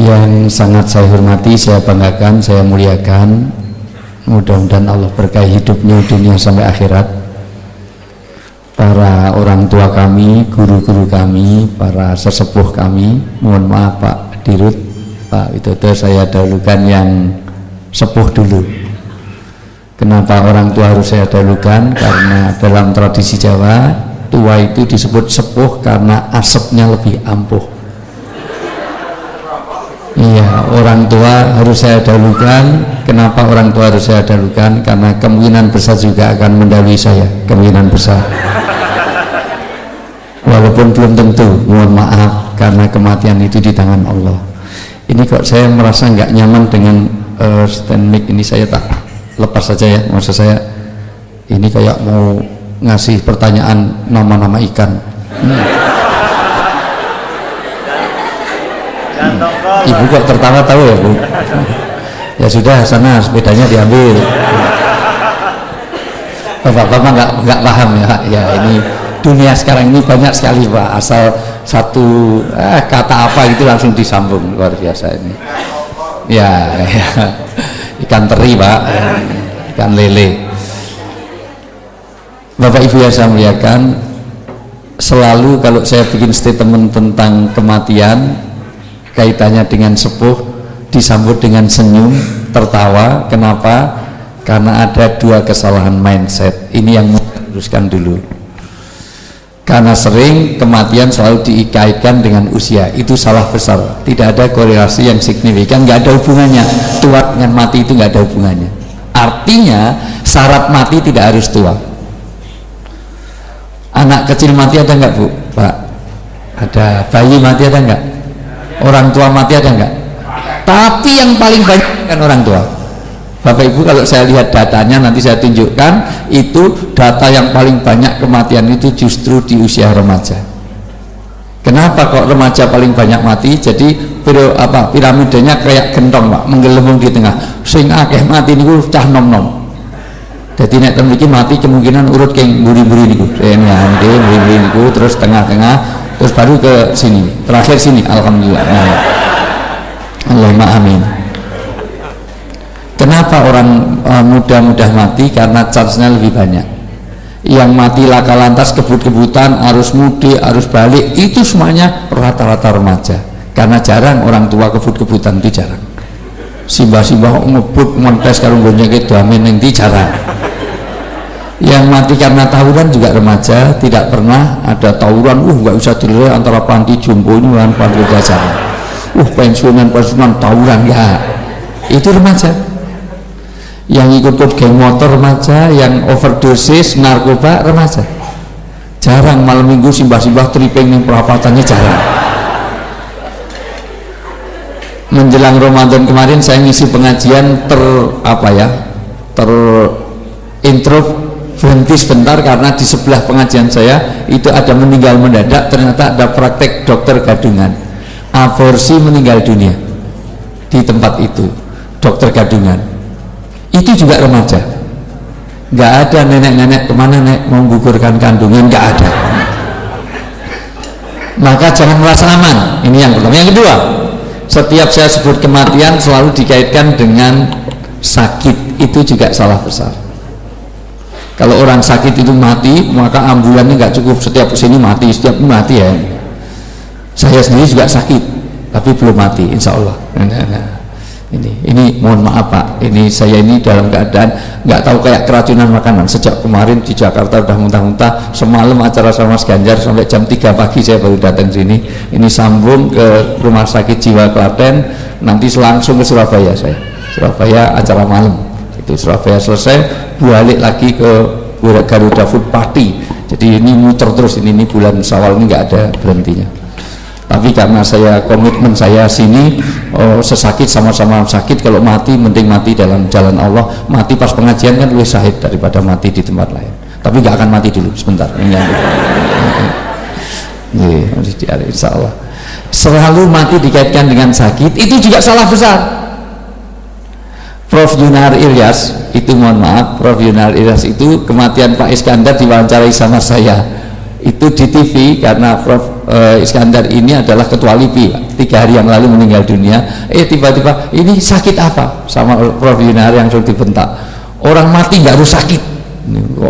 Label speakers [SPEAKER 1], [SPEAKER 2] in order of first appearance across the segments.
[SPEAKER 1] Yang sangat saya hormati, saya banggakan, saya muliakan, mudah-mudahan Allah berkahi hidupnya dunia sampai akhirat, para orang tua kami, guru-guru kami, para sesepuh kami. Mohon maaf Pak Dirut, Pak Widodo, saya dahulukan yang sepuh dulu. Kenapa orang tua harus saya dahulukan? Karena dalam tradisi Jawa, tua itu disebut sepuh karena asapnya lebih ampuh. Iya, orang tua harus saya dahulukan. Kenapa orang tua harus saya dahulukan? Karena kemungkinan besar juga akan mendahului saya, kemungkinan besar. Walaupun belum tentu, mohon maaf, karena kematian itu di tangan Allah. Ini kok saya merasa nggak nyaman dengan stand mic ini, saya tak lepas saja ya. Maksud saya ini kayak mau ngasih pertanyaan nama-nama ikan. Ibu kok tertawa tahu ya Bu? Ya sudah, sana sepedanya diambil. Bapak-bapak nggak paham ya. Ya ini dunia sekarang ini banyak sekali Pak, asal satu kata apa itu langsung disambung, luar biasa ini. Ya, ikan teri Pak, ikan lele. Bapak Ibu yang saya muliakan, selalu kalau saya bikin statement tentang kematian, kaitannya dengan sepuh disambut dengan senyum, tertawa. Kenapa? Karena ada dua kesalahan mindset. Ini yang mau saya luruskan dulu. Karena sering kematian selalu dikaitkan dengan usia, itu salah besar. Tidak ada korelasi yang signifikan, nggak ada hubungannya. Tua dengan mati itu nggak ada hubungannya. Artinya syarat mati tidak harus tua. Anak kecil mati ada nggak Bu? Pak? Ada. Bayi mati ada nggak? Orang tua mati ada enggak? Tapi yang paling banyak kan orang tua. Bapak Ibu, kalau saya lihat datanya nanti saya tunjukkan, itu data yang paling banyak kematian itu justru di usia remaja. Kenapa kok remaja paling banyak mati? Jadi piramidanya kayak gentong Pak, menggelembung di tengah. Sing akeh mati niku cah nom-nom. Jadi nek ten mriki mati kemungkinan urut keng mburi-mburi niku. Mburi-mburi niku terus tengah-tengah, terus baru ke sini, terakhir sini. Alhamdulillah. Allahumma amin. Kenapa orang muda-muda mati? Karena chance-nya lebih banyak. Yang mati laka lantas, kebut-kebutan, arus mudik, arus balik, itu semuanya rata-rata remaja. Karena jarang orang tua kebut-kebutan, itu jarang. Simbah-simbah ngebut montes karo gonjeng damen ning ndi jarang. Yang mati karena tawuran juga remaja, tidak pernah ada tawuran. Nggak usah dilihat antara panti jompo ini dengan panti jajan. Pensiunan tawuran ya, itu remaja. Yang ikut geng motor remaja, yang overdosis narkoba remaja. Jarang malam minggu simbah-simbah tripping yang perapatannya jarang. Menjelang Ramadan kemarin saya ngisi pengajian intro berhenti sebentar karena di sebelah pengajian saya itu ada meninggal mendadak. Ternyata ada praktek dokter gadungan, aborsi meninggal dunia di tempat itu, dokter gadungan. Itu juga remaja. Nggak ada nenek-nenek kemana nek mau menggugurkan kandungan, nggak ada. Maka jangan merasa aman. Ini yang pertama. Yang kedua, setiap saya sebut kematian selalu dikaitkan dengan sakit, itu juga salah besar. Kalau orang sakit itu mati, maka ambulannya nggak cukup setiap kesini mati, setiap mati ya. Saya sendiri juga sakit, tapi belum mati, insya Allah. Ini mohon maaf Pak, ini saya ini dalam keadaan nggak tahu, kayak keracunan makanan. Sejak kemarin di Jakarta udah muntah-muntah, semalam acara sama Mas Ganjar sampai jam 3 pagi saya baru datang sini. Ini sambung ke Rumah Sakit Jiwa Klaten, nanti langsung ke Surabaya saya. Surabaya acara malam. Itu Surabaya selesai, balik lagi ke Garuda Food Party. Jadi ini muter terus, ini bulan Syawal ini nggak ada berhentinya. Tapi karena saya komitmen saya sini, sesakit sama-sama sakit, kalau mati mending mati dalam jalan Allah. Mati pas pengajian kan lebih syahid daripada mati di tempat lain. Tapi nggak akan mati dulu, sebentar. Insya Allah. Selalu mati dikaitkan dengan sakit, itu juga salah besar. Prof Yunar Ilyas itu, mohon maaf, Prof Yunar Ilyas itu kematian Pak Iskandar diwawancarai sama saya. itu di TV karena Prof Iskandar ini adalah ketua LIPI, 3 hari yang lalu meninggal dunia. Tiba-tiba ini sakit apa sama Prof Yunar yang sudah dibentak, orang mati nggak harus sakit,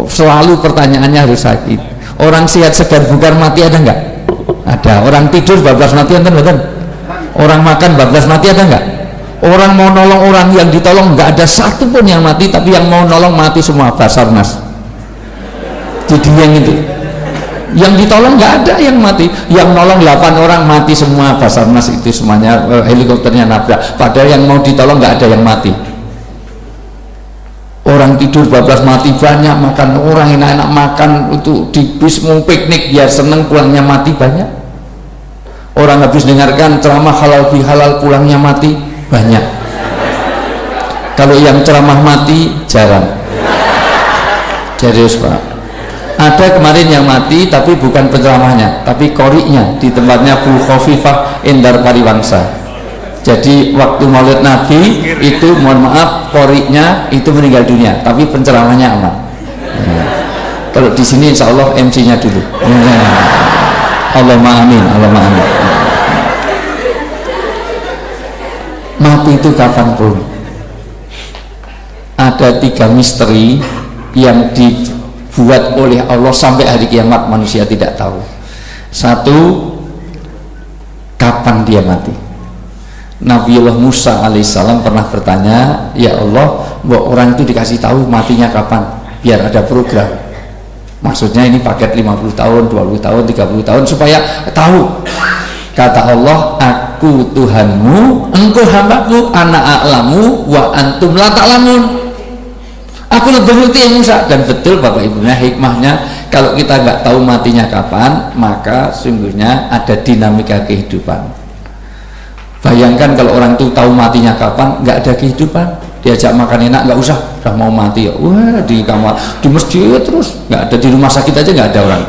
[SPEAKER 1] selalu pertanyaannya harus sakit. Orang sehat segar bugar mati ada nggak? Ada. Orang tidur bablas mati ada nggak? Orang makan bablas mati ada nggak? Orang mau nolong orang yang ditolong nggak ada satupun yang mati, tapi yang mau nolong mati semua. Basarnas jadi yang itu yang ditolong nggak ada yang mati, yang nolong 8 orang mati semua. Basarnas itu semuanya helikopternya nabrak, padahal yang mau ditolong nggak ada yang mati. Orang tidur bablas mati banyak, makan orang enak-enak makan itu di bis mau piknik ya seneng, pulangnya mati banyak. Orang habis dengarkan ceramah halal bihalal pulangnya mati banyak. Kalau yang ceramah mati jarang. Serius Pak. Ada kemarin yang mati tapi bukan penceramahnya, tapi koriknya di tempatnya Bu Khofifah Endar Pariwangsa. Jadi waktu Maulid Nabi itu mohon maaf koriknya itu meninggal dunia, tapi penceramahnya aman. Kalau di sini insya Allah MC-nya dulu. Allahumma amin, Allahumma amin. Mati itu kapanpun. Ada 3 misteri yang dibuat oleh Allah sampai hari kiamat manusia tidak tahu. 1, kapan dia mati. Nabiullah Musa alaihissalam pernah bertanya, ya Allah, bahwa orang itu dikasih tahu matinya kapan biar ada program. Maksudnya ini paket 50 tahun, 20 tahun, 30 tahun supaya tahu. Kata Allah, aku Tuhanmu, engkau hambaku, ana a'lamu wa antum la ta'lamun. Aku lebih ngerti ya Musa. Dan betul Bapak Ibunya, hikmahnya kalau kita nggak tahu matinya kapan, maka sungguhnya ada dinamika kehidupan. Bayangkan kalau orang itu tahu matinya kapan, nggak ada kehidupan, diajak makan enak nggak usah, udah mau mati ya, wah di kamar, di masjid terus, nggak ada, di rumah sakit aja nggak ada orang.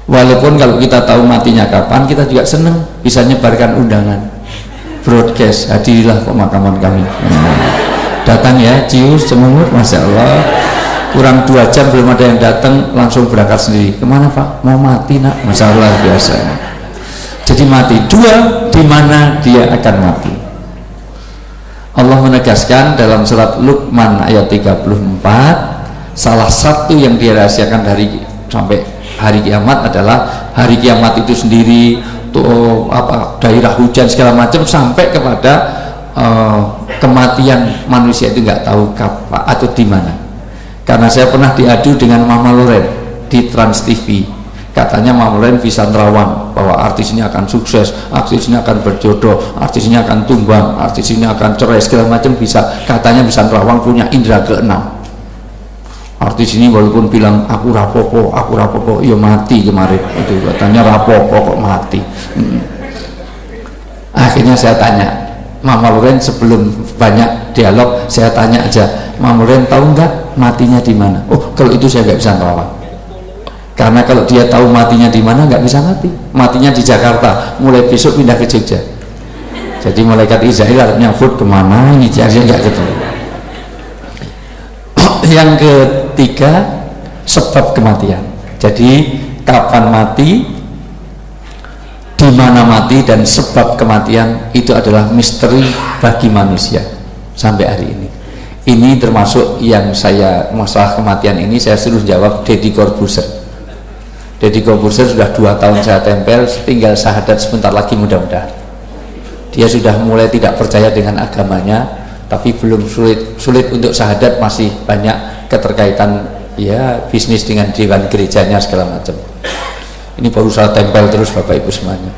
[SPEAKER 1] Walaupun kalau kita tahu matinya kapan, kita juga seneng bisa nyebarkan undangan, broadcast, hadirilah pemakaman kami. Datang ya, cius, cemungut, masya Allah. Kurang 2 jam belum ada yang datang, langsung berangkat sendiri. Kemana Pak? Mau mati nak? Masya Allah biasa. Jadi mati. 2, di mana dia akan mati. Allah menegaskan dalam surat Luqman ayat 34, salah satu yang dirahasiakan dari sampai hari kiamat adalah hari kiamat itu sendiri, tuh apa daerah hujan segala macam sampai kepada kematian manusia itu nggak tahu kapan atau di mana. Karena saya pernah diadu dengan Mama Loren di Trans TV, katanya Mama Loren bisa nerawang bahwa artis ini akan sukses, artis ini akan berjodoh, artis ini akan tumbang, artis ini akan cerai segala macam, bisa, katanya bisa nerawang, punya indera keenam. Artis ini walaupun bilang aku rapopo, ya mati kemarin itu, katanya rapopo kok mati. Akhirnya saya tanya Mama Loren, sebelum banyak dialog saya tanya aja, Mama Loren tahu nggak matinya di mana? Oh kalau itu saya nggak bisa nerawang, karena kalau dia tahu matinya di mana nggak bisa mati. Matinya di Jakarta, mulai besok pindah ke Jogja. Jadi malaikat Israel nyambut kemana ini saya nggak ketemu. Yang ketiga, sebab kematian. Jadi kapan mati, di mana mati, dan sebab kematian itu adalah misteri bagi manusia sampai hari ini. Ini termasuk yang saya, masalah kematian ini saya suruh jawab Deddy Corbuzier. Deddy Corbuzier sudah 2 tahun saya tempel, tinggal syahadat sebentar lagi mudah-mudahan. Dia sudah mulai tidak percaya dengan agamanya, tapi belum sulit untuk syahadat, masih banyak keterkaitan ya bisnis dengan dewan gerejanya segala macam. Ini baru saya tempel terus Bapak Ibu semuanya.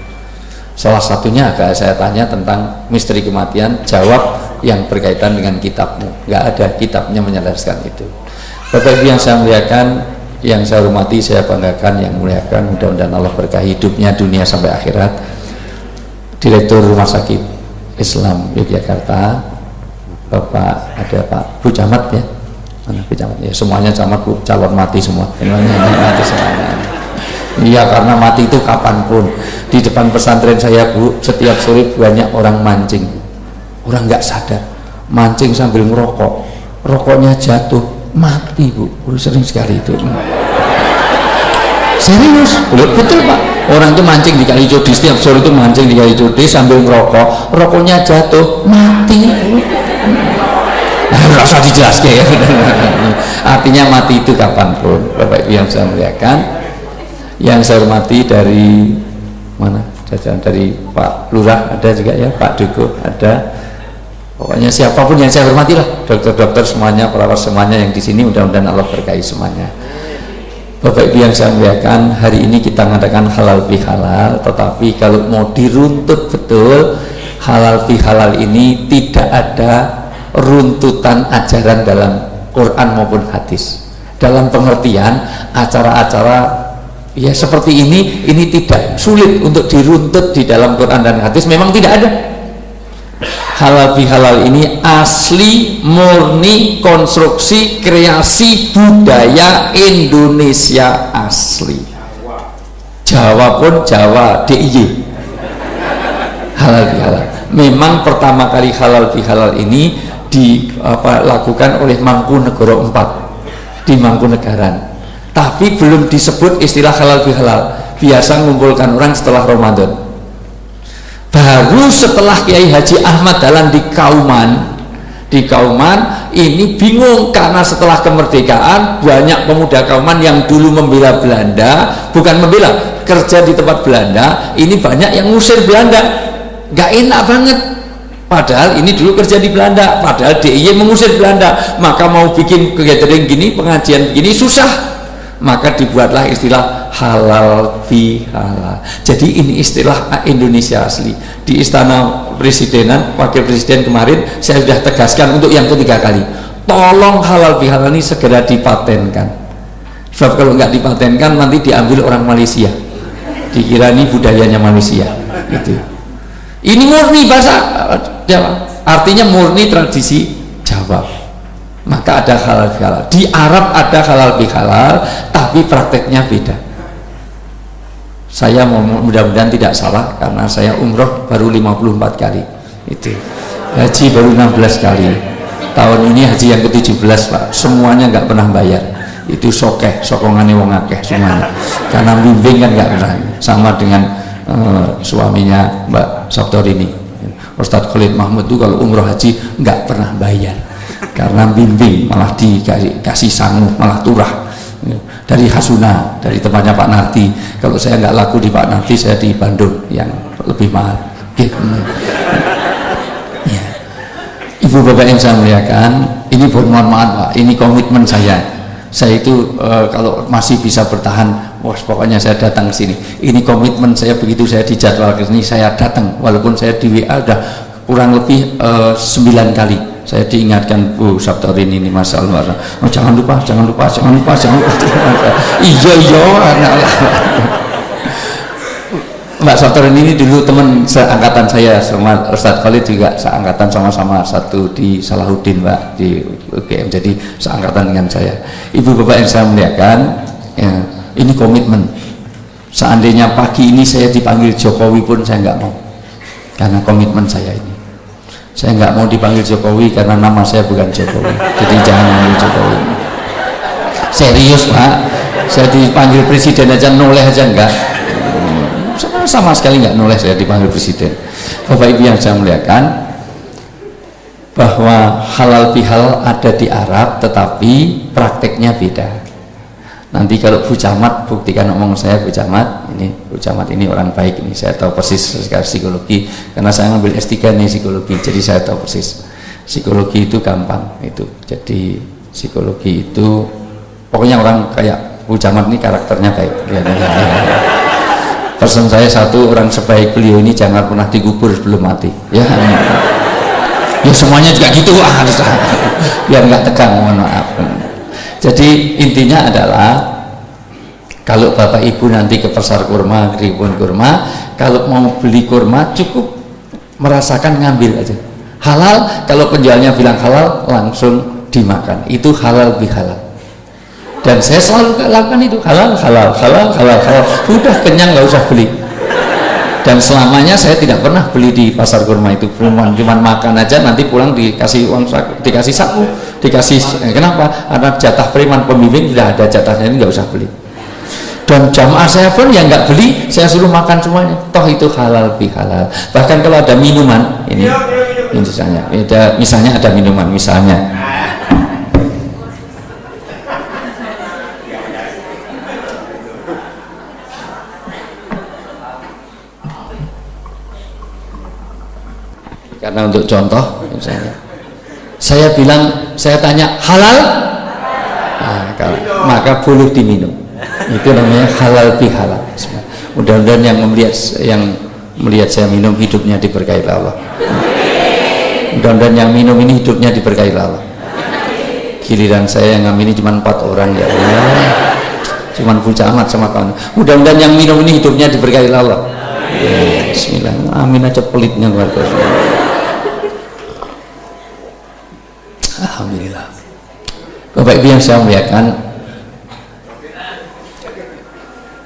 [SPEAKER 1] Salah satunya agak saya tanya tentang misteri kematian, jawab yang berkaitan dengan kitabmu. Nggak ada kitabnya menjelaskan itu. Bapak Ibu yang saya muliakan, yang saya hormati, saya banggakan, yang muliakan, mudah-mudahan Allah berkahi hidupnya dunia sampai akhirat. Direktur Rumah Sakit Islam Yogyakarta, Bapak ada Pak Bu Camat ya, mana Bu Camat ya, semuanya camat Bu, calon mati semua, mati semuanya. Iya, karena mati itu kapanpun. Di depan pesantren saya Bu, setiap sore banyak orang mancing, orang nggak sadar mancing sambil ngerokok, rokoknya jatuh mati Bu, sering sekali itu. Serius, betul Pak. Orang itu mancing di Kali Codi, setiap sore itu mancing di Kali Codi sambil ngerokok, rokoknya jatuh, mati. Rasa dijelaskan ya. Artinya mati itu kapanpun. Bapak Ibu yang saya muliakan, yang saya hormati dari mana? Dari Pak Lurah ada juga ya, Pak Dugo ada. Pokoknya siapapun yang saya hormati lah, dokter-dokter semuanya, perawat semuanya yang di sini, mudah-mudahan Allah berkahi semuanya. Bapak Ibu yang saya muliakan, hari ini kita mengadakan halal bihalal, tetapi kalau mau diruntut betul, halal bihalal ini tidak ada runtutan ajaran dalam Quran maupun hadis. Dalam pengertian acara-acara ya seperti ini tidak sulit untuk diruntut di dalam Quran dan hadis, memang tidak ada. Halal bihalal ini asli murni konstruksi kreasi budaya Indonesia asli. Jawa pun Jawa DIY. Halal bihalal. Memang pertama kali halal bihalal ini dilakukan oleh Mangkunegoro IV di Mangkunegaran. Tapi belum disebut istilah halal bihalal. Biasa mengumpulkan orang setelah Ramadan. Baru setelah Kiai Haji Ahmad Dahlan di Kauman ini bingung karena setelah kemerdekaan banyak pemuda Kauman yang dulu membela Belanda, bukan membela, kerja di tempat Belanda, ini banyak yang ngusir Belanda, nggak enak banget. Padahal ini dulu kerja di Belanda, padahal DIY mengusir Belanda, maka mau bikin gathering gini, pengajian gini susah. Maka dibuatlah istilah halal bihalal. Jadi ini istilah Indonesia asli. Di Istana Presidenan, Wakil Presiden kemarin saya sudah tegaskan untuk yang ketiga kali, tolong halal bihalal ini segera dipatenkan. Sebab kalau nggak dipatenkan nanti diambil orang Malaysia, dikira ini budayanya Malaysia. Itu. Ini murni bahasa Jawa, artinya murni tradisi Jawa. Maka ada halal bihalal. Di Arab ada halal bihalal, tapi prakteknya beda. Saya mudah-mudahan tidak salah karena saya umroh baru 54 kali. Itu. Haji baru 16 kali. Tahun ini haji yang ke-17 Pak. Semuanya nggak pernah bayar. Itu sokongannya wong akeh semuanya. Karena bimbing kan nggak pernah. Sama dengan suaminya Mbak Sabtorini. Ustadz Khalid Mahmud itu kalau umroh haji nggak pernah bayar. Karena bimbing, malah dikasih sangu, malah turah dari Hasuna, dari tempatnya Pak Narti. Kalau saya nggak laku di Pak Narti, saya di Bandung yang lebih mahal. Ya. Ibu bapak yang saya muliakan, ini mohon maaf Pak, ini komitmen saya itu kalau masih bisa bertahan, pokoknya saya datang ke sini. Ini komitmen saya, begitu saya dijadwal ke sini saya datang, walaupun saya di WA udah kurang lebih 9 kali saya diingatkan Bu Sabtorini ini Mas Alwar, oh, jangan lupa iya anak Mbak Sabtorini ini dulu teman seangkatan saya sama Ustadz Khalid, juga seangkatan, sama-sama satu di Salahuddin Mbak, di UGM, jadi seangkatan dengan saya. Ibu bapak yang saya muliakan ya, ini komitmen. Seandainya pagi ini saya dipanggil Jokowi pun saya nggak mau, karena komitmen saya ini. Saya nggak mau dipanggil Jokowi karena nama saya bukan Jokowi, jadi jangan panggil Jokowi. Serius Pak, saya dipanggil presiden aja noleh aja enggak, sama sekali nggak noleh saya dipanggil presiden. Bapak Ibu yang saya muliakan, bahwa halal bihalal ada di Arab tetapi prakteknya beda. Nanti kalau Bu Camat buktikan omong saya, Bu Camat ini orang baik, ini saya tahu persis psikologi karena saya ngambil S3 nih psikologi, jadi saya tahu persis psikologi itu gampang itu. Jadi psikologi itu pokoknya orang kayak Bu Camat ini karakternya baik. Pesan saya satu, orang sebaik beliau ini jangan pernah dikubur sebelum mati ya. Ya semuanya juga gitu biar nggak tegang, mohon maaf. Jadi intinya adalah kalau Bapak Ibu nanti ke pasar kurma, ke kebun kurma, kalau mau beli kurma cukup merasakan ngambil aja. Halal, kalau penjualnya bilang halal langsung dimakan, itu halal bihalal. Dan saya selalu lakukan itu, halal, udah kenyang nggak usah beli. Dan selamanya saya tidak pernah beli di pasar kurma itu, cuma makan aja, nanti pulang dikasih uang saku, dikasih saku, kenapa? Karena jatah preman pembimbing sudah ada jatahnya, ini nggak usah beli. Dan jamaah saya pun yang nggak beli, saya suruh makan semuanya. Toh itu halal bihalal. Bahkan kalau ada minuman, ini misalnya ada minuman, misalnya karena untuk contoh, misalnya saya bilang, saya tanya halal, maka boleh diminum. Itu namanya halal bihalal. Mudah-mudahan yang melihat saya minum hidupnya diberkahi Allah. Mudah-mudahan yang minum ini hidupnya diberkahi Allah. Giliran saya yang ngamini cuma 4 orang, ya Allah, cuma bocah amat sama kawan. Mudah-mudahan yang minum ini hidupnya diberkahi Allah. Bismillah, amin aja pelitnya luar biasa. Alhamdulillah. Bapak Ibu yang saya muliakan,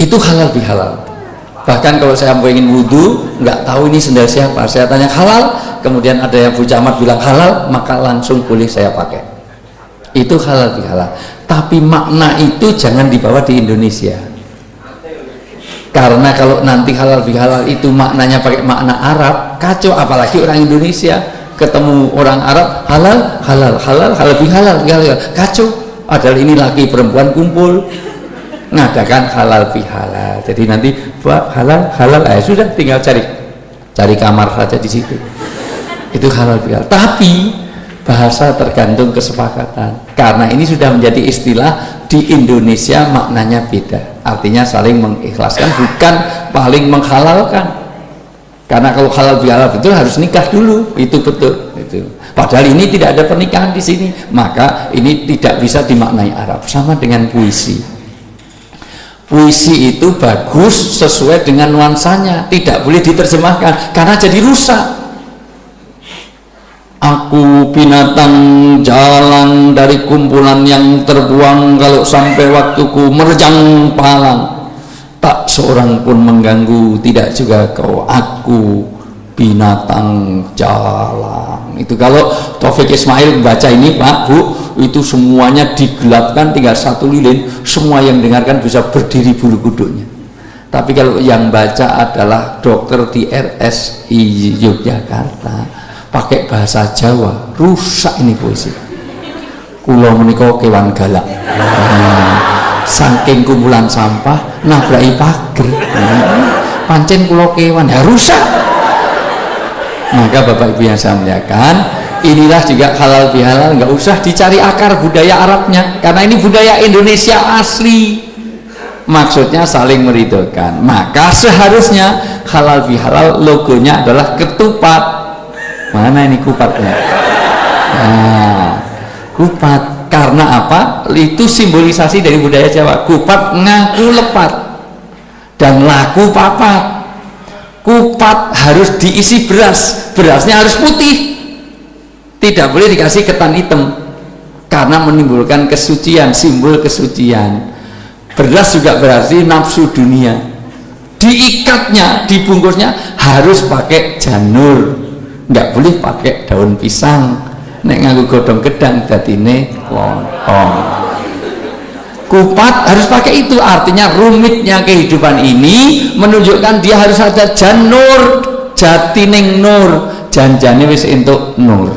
[SPEAKER 1] itu halal bihalal. Bahkan kalau saya mau ingin wudhu, nggak tahu ini sendal siapa, saya tanya halal, kemudian ada yang Bu Camat bilang halal, maka langsung boleh saya pakai. Itu halal bihalal. Tapi makna itu jangan dibawa di Indonesia, karena kalau nanti halal bihalal itu maknanya pakai makna Arab, kacau. Apalagi orang Indonesia ketemu orang Arab, halal bihalal, kacau. Padahal ini laki perempuan kumpul ngadakan halal bihalal. Jadi nanti buat halal, sudah tinggal cari kamar saja di situ. Itu halal bihalal. Tapi bahasa tergantung kesepakatan. Karena ini sudah menjadi istilah di Indonesia, maknanya beda. Artinya saling mengikhlaskan, bukan paling menghalalkan. Karena kalau halal bihalal betul harus nikah dulu, itu betul. Itu. Padahal ini tidak ada pernikahan di sini, maka ini tidak bisa dimaknai Arab. Sama dengan puisi. Puisi itu bagus sesuai dengan nuansanya, tidak boleh diterjemahkan karena jadi rusak. Aku binatang jalan dari kumpulan yang terbuang, kalau sampai waktuku menerjang palang, tak seorang pun mengganggu, tidak juga kau. Aku binatang jalan. Itu kalau Taufik Ismail baca ini, Pak, Bu, itu semuanya digelapkan, tinggal 1 lilin, semua yang dengarkan bisa berdiri bulu kuduknya. Tapi kalau yang baca adalah dokter di RSI Yogyakarta, pakai bahasa Jawa, rusak ini puisi. Kula menika kewan galak, saking kumpulan sampah nabraki pager, pancen kula kewan, ya rusak. Maka Bapak Ibu yang saya muliakan, inilah juga halal bihalal, nggak usah dicari akar budaya Arabnya, karena ini budaya Indonesia asli. Maksudnya saling meridhokan. Maka seharusnya halal bihalal logonya adalah ketupat. Mana ini kupatnya? Nah, kupat. Karena apa? Itu simbolisasi dari budaya Jawa. Kupat ngaku lepat dan laku papat. Kupat harus diisi beras, berasnya harus putih, tidak boleh dikasih ketan hitam karena menimbulkan kesucian, simbol kesucian. Beras juga berarti nafsu dunia. Diikatnya, dibungkusnya harus pakai janur, nggak boleh pakai daun pisang. Nek nganggo godhong gedang dadine lontong. Kupat harus pakai itu, artinya rumitnya kehidupan ini menunjukkan dia harus ada janur, jatining nur, janjane wis entuk nur.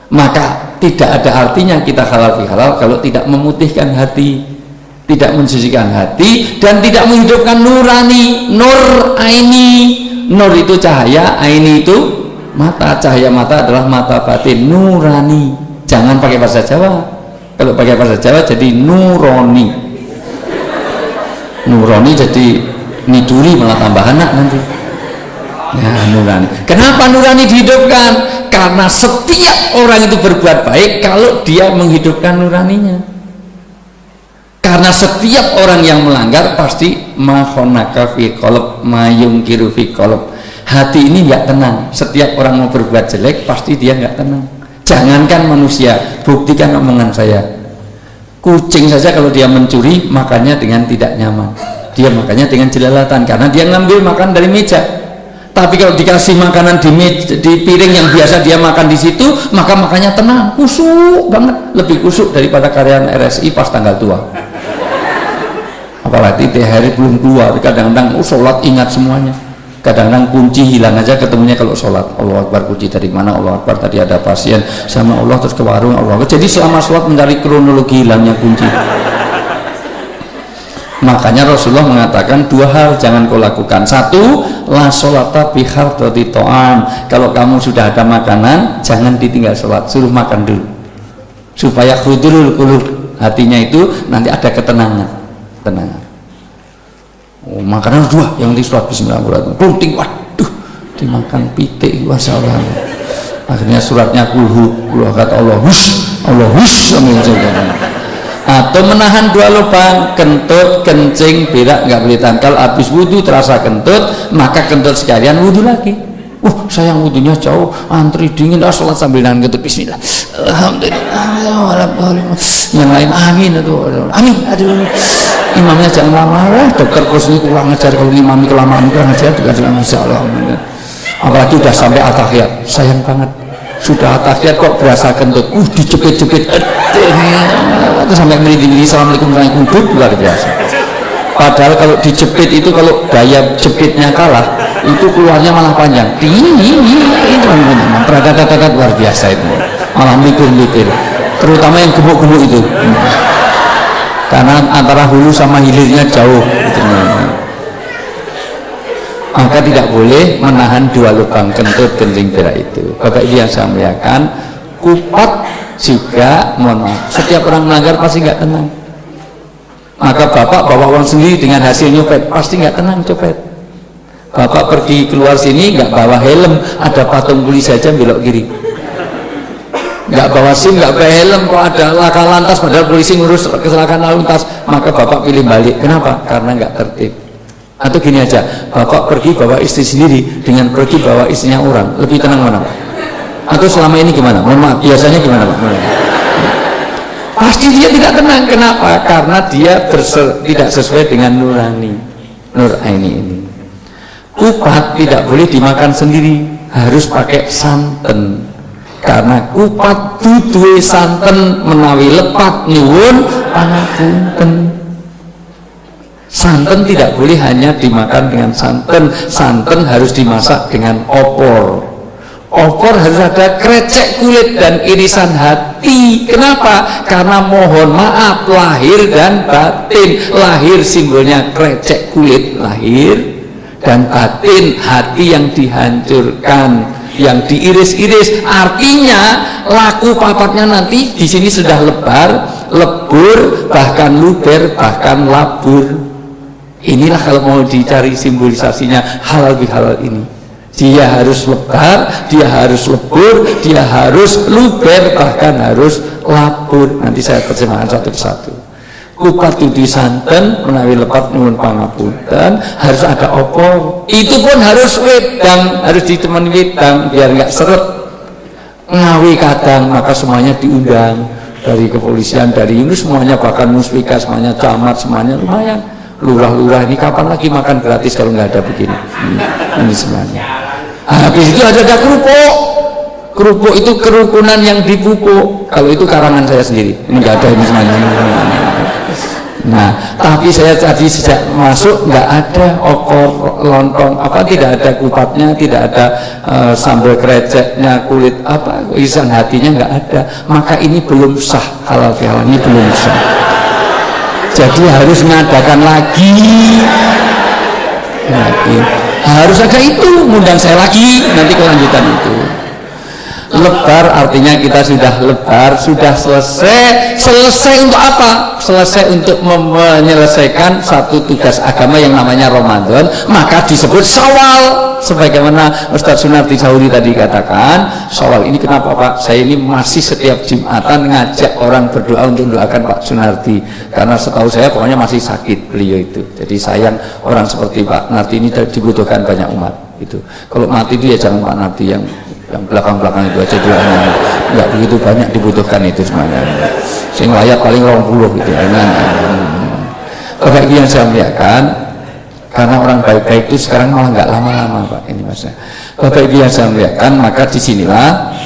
[SPEAKER 1] Maka tidak ada artinya kita halal bihalal kalau tidak memutihkan hati, tidak mensucikan hati, dan tidak menghidupkan nurani, nur aini. Nur itu cahaya, aini itu mata. Cahaya mata adalah mata batin, nurani. Jangan pakai bahasa Jawa. Kalau pakai bahasa Jawa jadi nuroni. Nuroni jadi niduri, malah tambah anak nanti. Ya, nurani. Kenapa nurani dihidupkan? Karena setiap orang itu berbuat baik kalau dia menghidupkan nuraninya. Karena setiap orang yang melanggar pasti mahonaka fi qalb, mayungkiru fi qalb. Hati ini nggak tenang. Setiap orang mau berbuat jelek pasti dia nggak tenang. Jangankan manusia, buktikan omongan saya. Kucing saja kalau dia mencuri makannya dengan tidak nyaman, dia makannya dengan jelalatan karena dia ngambil makan dari meja. Tapi kalau dikasih makanan di piring yang biasa dia makan di situ, maka makannya tenang, kusuk banget, lebih kusuk daripada karyawan RSI pas tanggal tua. apalagi THR belum keluar, kadang-kadang sholat ingat semuanya, kadang-kadang kunci hilang aja ketemunya kalau sholat. Allah Akbar, kunci dari mana? Allah Akbar, tadi ada pasien sama Allah, terus ke warung Allah Akbar. Jadi selama sholat mencari kronologi hilangnya kunci. Makanya Rasulullah mengatakan dua hal jangan kau lakukan. Satu, la sholata bi khardati ta'am. Kalau kamu sudah ada makanan, jangan ditinggal sholat, suruh makan dulu supaya khudurul qulub, hatinya itu nanti ada ketenangan. Makanan dua, yang penting surat bismillahirrahmanirrahim. Bunting, waduh, dimakan pitik, masya Allah. Akhirnya suratnya kulhu kata Allah hus, atau menahan dua lubang, kentut, kencing, berak nggak boleh tahan. Kalau habis wudhu terasa kentut, maka kentut sekalian wudhu lagi. Sayang wudhunya jauh, antri dingin, sholat sambil nahan kentut, bismillah, alhamdulillah, yang lain amin, amin, aduh, imamnya jangan lama, dokter kursi kurang ajar, kalau imami kelamaan kurang ajar juga masya Allah. Apalagi udah sampai at-tahiyat, sayang banget, sudah at-tahiyat kok berasa kentut, dijepit-jepit, itu sampai merinding, assalamualaikum warahmatullahi wabarakatuh, luar biasa. Padahal kalau dijepit itu, kalau daya jepitnya kalah, itu keluarnya malah panjang, itu luar biasa itu, malah mikir, terutama yang gemuk-gemuk itu, karena antara hulu sama hilirnya jauh gitu. Maka tidak boleh menahan dua lubang kentut, kencing, berak itu. Bapak Ibu yang saya muliakan, kupat juga, mohon maaf, setiap orang melanggar pasti nggak tenang. Maka bapak bawa uang sendiri dengan hasil nyopet, pasti nggak tenang copet. Bapak pergi keluar sini nggak bawa helm, ada patung polisi saja belok kiri, nggak bawa SIM, nggak bawa helm, kok ada laka lantas padahal polisi ngurus kecelakaan lalu lintas, maka bapak pilih balik. Kenapa? Karena nggak tertib. Atau gini aja, bapak pergi bawa istri sendiri dengan pergi bawa istrinya orang, lebih tenang mana? Atau selama ini gimana? Mohon maaf, biasanya gimana Pak? Pasti dia tidak tenang. Kenapa? Karena dia tidak sesuai dengan nurani, nur aini ini. Kupat tidak boleh dimakan sendiri, harus pakai santen. Karena kupat duduhe santen menawi lepat nyuwun pangapunten. Santen tidak boleh hanya dimakan dengan santen, santen harus dimasak dengan opor. Opor harus ada krecek kulit dan irisan hati. Kenapa? Karena mohon maaf, lahir dan batin. Lahir simbolnya krecek kulit, lahir, dan batin hati yang dihancurkan, yang diiris-iris. Artinya laku papatnya nanti di sini sudah lebar, lebur, bahkan luber, bahkan labur. Inilah kalau mau dicari simbolisasinya halal bihalal ini. Dia harus lebar, dia harus lebur, dia harus luber, bahkan harus labur. Nanti saya terjemahkan satu persatu. Kupat dudu santen menawi lepat nyuwun pangapunten, harus ada opor. Itu pun harus wedang, harus ditemani wedang biar nggak seret. Ngawi kadang, maka semuanya diundang dari kepolisian, dari ini semuanya, bahkan muspika semuanya, camat semuanya, lumayan. Lurah-lurah ini kapan lagi makan gratis kalau nggak ada begini? Ini semuanya. Habis itu ada kerupuk. Kerupuk itu kerukunan yang dipupuk. Kalau itu karangan saya sendiri. Ini nggak ada ini semuanya. Nah, tapi saya tadi sejak masuk nggak ada opor, lontong, apa, tidak ada kupatnya, tidak ada sambal kreceknya, kulit apa, irisan hatinya nggak ada. Maka ini belum sah, halal bihalal ini belum sah. Jadi harus mengadakan lagi, harus ada itu, ngundang saya lagi nanti kelanjutan itu. Lebar artinya kita sudah lebar, sudah selesai. Selesai untuk apa? Selesai untuk menyelesaikan satu tugas agama yang namanya Ramadan, maka disebut Syawal. Sebagaimana Ustaz Sunarti Sauri tadi katakan, Syawal ini kenapa Pak? Saya ini masih setiap Jumatan ngajak orang berdoa untuk mendoakan Pak Sunarti, karena setahu saya pokoknya masih sakit beliau itu. Jadi sayang orang seperti Pak Narti ini dibutuhkan banyak umat itu. Kalau mati itu ya jangan Pak Narti yang belakang-belakang itu aja doanya, nggak begitu banyak dibutuhkan itu semuanya. Sing layak paling 20 gitu dengan Bapak yang saya muliakan, karena orang baik-baik itu sekarang malah nggak lama-lama Pak ini Mas. Bapak yang saya muliakan, maka disinilah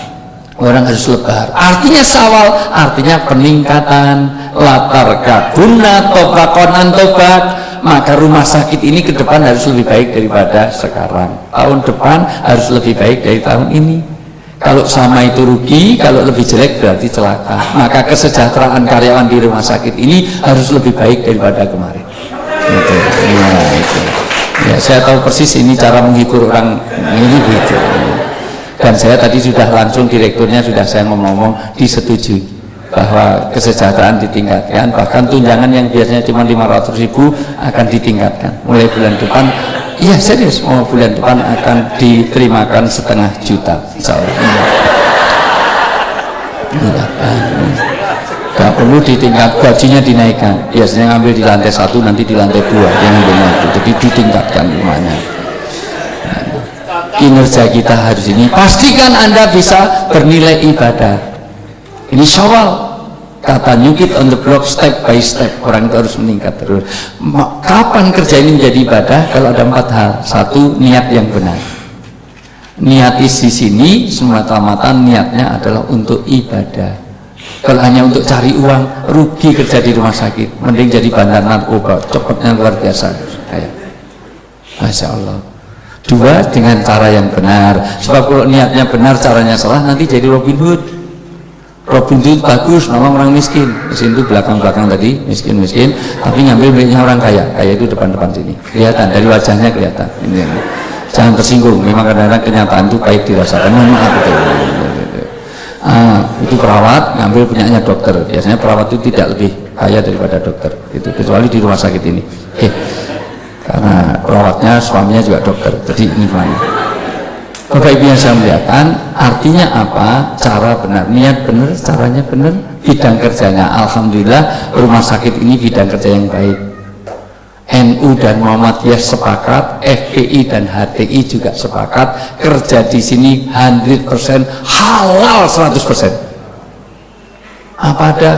[SPEAKER 1] orang harus lebar. Artinya Syawal, artinya peningkatan. Latar kaduna tobakonan tobak, maka rumah sakit ini ke depan harus lebih baik daripada sekarang. Tahun depan harus lebih baik dari tahun ini. Kalau sama itu rugi, kalau lebih jelek berarti celaka. Maka kesejahteraan karyawan di rumah sakit ini harus lebih baik daripada kemarin. Gitu. Nah, itu. Ya, saya tahu persis ini cara menghibur orang ini gitu. Dan saya tadi sudah langsung direkturnya sudah saya ngomong disetujui bahwa kesejahteraan ditingkatkan, bahkan tunjangan yang biasanya cuma 500.000 akan ditingkatkan mulai bulan depan. Iya serius, mau bulan depan akan diterimakan 500.000 insya Allah. Gak perlu ditingkat, gajinya dinaikkan. Biasanya ngambil di lantai 1, nanti di lantai 2 yang ngambilnya itu, jadi ditingkatkan rumahnya. Kinerja kita harus ini, pastikan Anda bisa bernilai ibadah. Ini Syawal, kata new kid on the block, step by step. Orang itu harus meningkat terus. Kapan kerja ini menjadi ibadah? Kalau ada 4 hal. 1, niat yang benar. Niat di sini semata-mata niatnya adalah untuk ibadah. Kalau hanya untuk cari uang, rugi kerja di rumah sakit. Mending jadi bandar narkoba, cepatnya luar biasa. Kayak Masya Allah. 2, dengan cara yang benar. Sebab kalau niatnya benar, caranya salah, nanti jadi Robin Hood. Robin Hood bagus, nolong orang miskin. Di sini tuh belakang-belakang tadi miskin-miskin, tapi ngambil miliknya orang kaya. Kaya itu depan-depan sini. Kelihatan dari wajahnya kelihatan. Ini. Jangan tersinggung. Memang kadang-kadang kenyataan itu baik dirasakan. Maaf itu. Itu perawat ngambil punyanya dokter. Biasanya perawat itu tidak lebih kaya daripada dokter. Itu kecuali di rumah sakit ini. Oke. Karena perawatnya suaminya juga dokter. Jadi ini mana? Bapak Ibu yang saya muliakan, artinya apa? Cara benar, niat benar, caranya benar, bidang kerjanya. Alhamdulillah rumah sakit ini bidang kerja yang baik. NU dan Muhammadiyah sepakat, FPI dan HTI juga sepakat, kerja di sini 100% halal 100%. Apa ada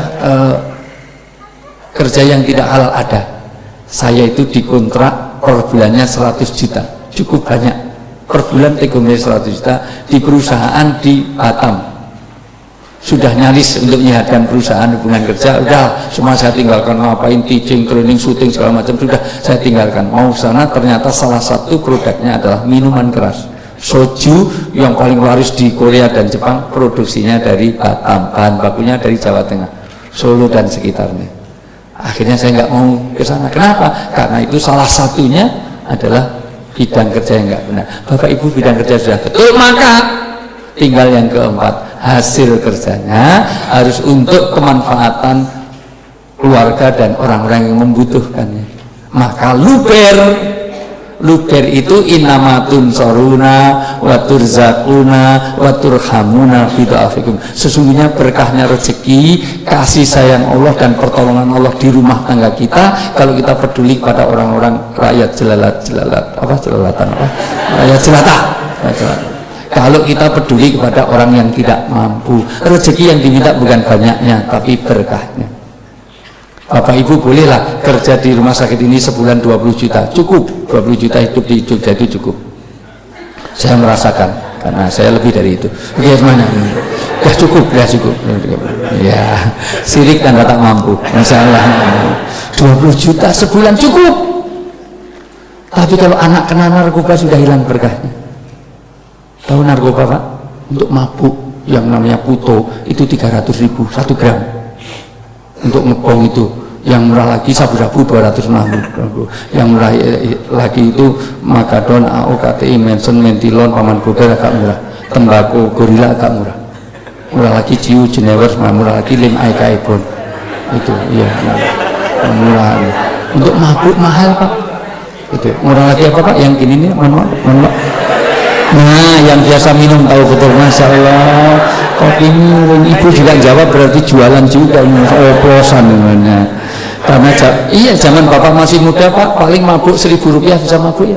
[SPEAKER 1] kerja yang tidak halal? Ada. Saya itu dikontrak per bulannya 100 juta, cukup banyak. Per bulan tegungnya 100 juta di perusahaan di Batam. Sudah nyaris untuk menyehatkan perusahaan hubungan kerja, udah semua saya tinggalkan, ngapain teaching, training, syuting segala macam sudah saya tinggalkan. Mau sana ternyata salah satu produknya adalah minuman keras. Soju yang paling laris di Korea dan Jepang produksinya dari Batam, bahan bakunya dari Jawa Tengah, Solo dan sekitarnya. Akhirnya saya nggak mau ke sana. Kenapa? Karena itu salah satunya adalah bidang kerja yang nggak benar. Bapak Ibu bidang kerja sudah betul, maka tinggal yang keempat, hasil kerjanya harus untuk kemanfaatan keluarga dan orang-orang yang membutuhkannya. Maka luber itu inamatun soruna watur zakuna watur hamuna fidafikum. Sesungguhnya berkahnya rezeki, kasih sayang Allah dan pertolongan Allah di rumah tangga kita kalau kita peduli pada orang-orang rakyat rakyat jelata. Kalau kita peduli kepada orang yang tidak mampu, rezeki yang diminta bukan banyaknya tapi berkahnya. Bapak Ibu bolehlah kerja di rumah sakit ini sebulan 20 juta, cukup. 20 juta hidup di Jogja itu cukup. Saya merasakan, karena saya lebih dari itu. Bagaimana? Ya cukup, ya cukup. Ya, sirik dan tak mampu. Masya Allah. 20 juta sebulan cukup. Tapi kalau anak kena narkoba sudah hilang berkahnya. Tahu narkoba Pak? Untuk mabuk yang namanya puto itu 300.000 1 gram. Untuk ngebong itu yang murah lagi sabu-sabu 260, yang murah lagi itu Makadon, AOKTI, Manson, Mentilon, Paman Gober agak murah, tembakau gorila agak murah, murah lagi Ciu, Jenewers, murah lagi Lim Aika Ibon, itu iya murah. Untuk mabuk mahal Pak, itu murah lagi apa Pak? Yang gini nih, mohon maaf. Nah, yang biasa minum tahu betul, Masya Allah. Kopi minum, ibu juga jawab berarti jualan juga ini, oplosan namanya. Karena iya zaman bapak masih muda Pak, paling mabuk 1.000 rupiah bisa mabuk ya.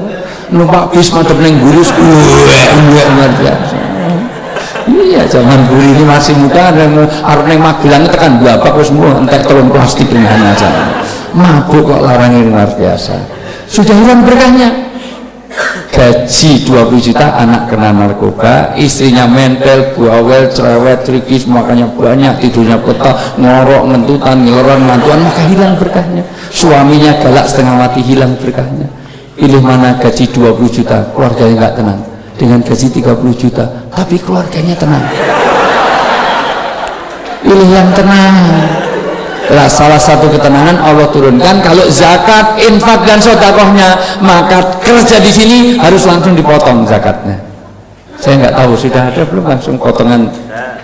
[SPEAKER 1] Numpak bis madep neng Gurus, luar biasa. Iya zaman dulu ini masih muda, arep neng Magelang tekan bapak semua entek telung plastik dengan aja. Mabuk kok larangin luar biasa. Sudah hilang berkahnya. gaji 20 juta, anak kena narkoba, istrinya mentel, bawel, cerewet, trikis, makanya banyak, tidurnya peta, ngorok, ngentutan, ngeloran, ngantuan, maka hilang berkahnya. Suaminya galak setengah mati, hilang berkahnya. Pilih mana gaji 20 juta, keluarganya nggak tenang, dengan gaji 30 juta tapi keluarganya tenang. Pilih yang tenang. Nah, salah satu ketenangan Allah turunkan kalau zakat, infak dan sedekahnya, maka kerja di sini harus langsung dipotong zakatnya. Saya nggak tahu sudah ada belum langsung potongan